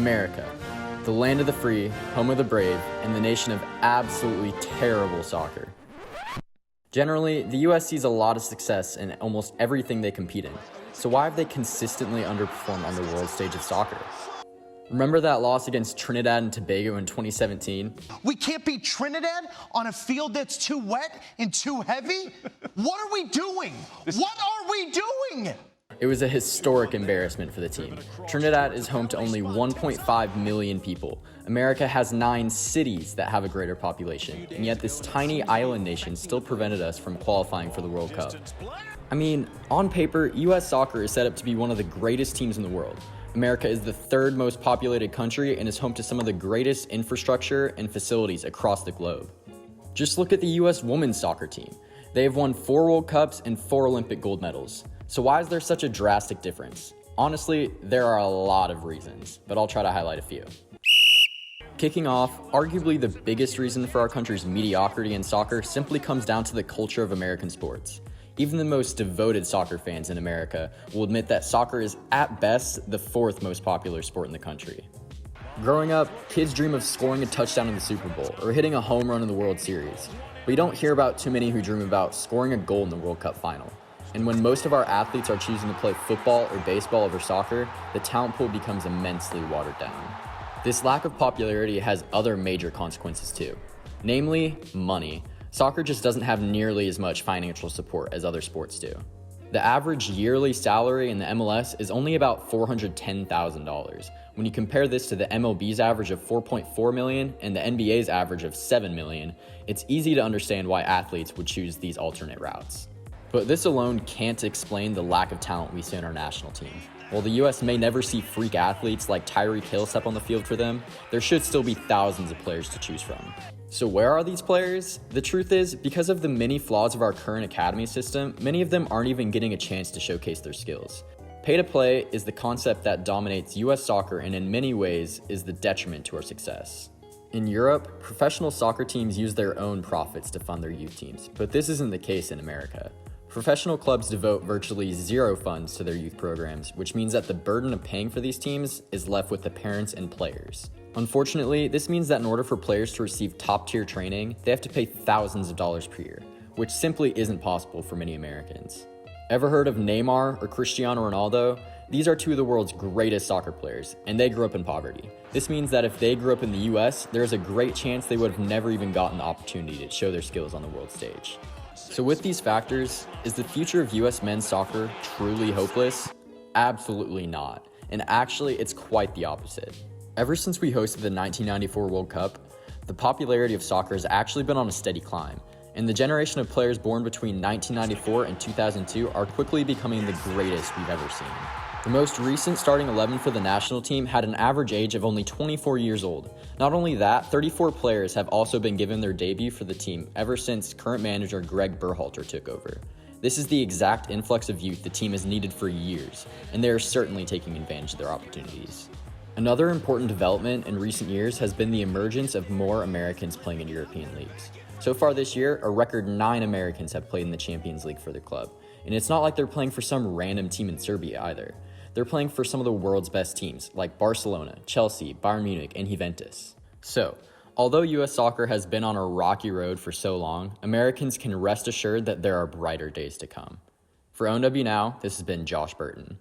America, the land of the free, home of the brave, and the nation of absolutely terrible soccer. Generally, the US sees a lot of success in almost everything they compete in, so why have they consistently underperformed on the world stage of soccer? Remember that loss against Trinidad and Tobago in 2017? We can't beat Trinidad on a field that's too wet and too heavy? What are we doing? What are we doing? It was a historic embarrassment for the team. Trinidad is home to only 1.5 million people. America has 9 cities that have a greater population, and yet this tiny island nation still prevented us from qualifying for the World Cup. I mean, on paper, US soccer is set up to be one of the greatest teams in the world. America is the 3rd most populated country and is home to some of the greatest infrastructure and facilities across the globe. Just look at the US women's soccer team. They have won 4 World Cups and 4 Olympic gold medals. So why is there such a drastic difference? Honestly, there are a lot of reasons, but I'll try to highlight a few. Kicking off, arguably the biggest reason for our country's mediocrity in soccer simply comes down to the culture of American sports. Even the most devoted soccer fans in America will admit that soccer is, at best, the 4th most popular sport in the country. Growing up, kids dream of scoring a touchdown in the Super Bowl or hitting a home run in the World Series. But you don't hear about too many who dream about scoring a goal in the World Cup final. And when most of our athletes are choosing to play football or baseball over soccer, the talent pool becomes immensely watered down. This lack of popularity has other major consequences too. Namely, money. Soccer just doesn't have nearly as much financial support as other sports do. The average yearly salary in the MLS is only about $410,000. When you compare this to the MLB's average of $4.4 million and the NBA's average of $7 million, it's easy to understand why athletes would choose these alternate routes. But this alone can't explain the lack of talent we see in our national team. While the US may never see freak athletes like Tyreek Hill step on the field for them, there should still be thousands of players to choose from. So where are these players? The truth is, because of the many flaws of our current academy system, many of them aren't even getting a chance to showcase their skills. Pay to play is the concept that dominates US soccer and in many ways is the detriment to our success. In Europe, professional soccer teams use their own profits to fund their youth teams, but this isn't the case in America. Professional clubs devote virtually zero funds to their youth programs, which means that the burden of paying for these teams is left with the parents and players. Unfortunately, this means that in order for players to receive top-tier training, they have to pay thousands of dollars per year, which simply isn't possible for many Americans. Ever heard of Neymar or Cristiano Ronaldo? These are 2 of the world's greatest soccer players, and they grew up in poverty. This means that if they grew up in the US, there's a great chance they would have never even gotten the opportunity to show their skills on the world stage. So with these factors, is the future of US men's soccer truly hopeless? Absolutely not. And actually, it's quite the opposite. Ever since we hosted the 1994 World Cup, the popularity of soccer has actually been on a steady climb, and the generation of players born between 1994 and 2002 are quickly becoming the greatest we've ever seen. The most recent starting 11 for the national team had an average age of only 24 years old. Not only that, 34 players have also been given their debut for the team ever since current manager Greg Berhalter took over. This is the exact influx of youth the team has needed for years, and they are certainly taking advantage of their opportunities. Another important development in recent years has been the emergence of more Americans playing in European leagues. So far this year, a record 9 Americans have played in the Champions League for their club, and it's not like they're playing for some random team in Serbia either. They're playing for some of the world's best teams, like Barcelona, Chelsea, Bayern Munich, and Juventus. So, although US soccer has been on a rocky road for so long, Americans can rest assured that there are brighter days to come. For ONW Now, this has been Josh Burton.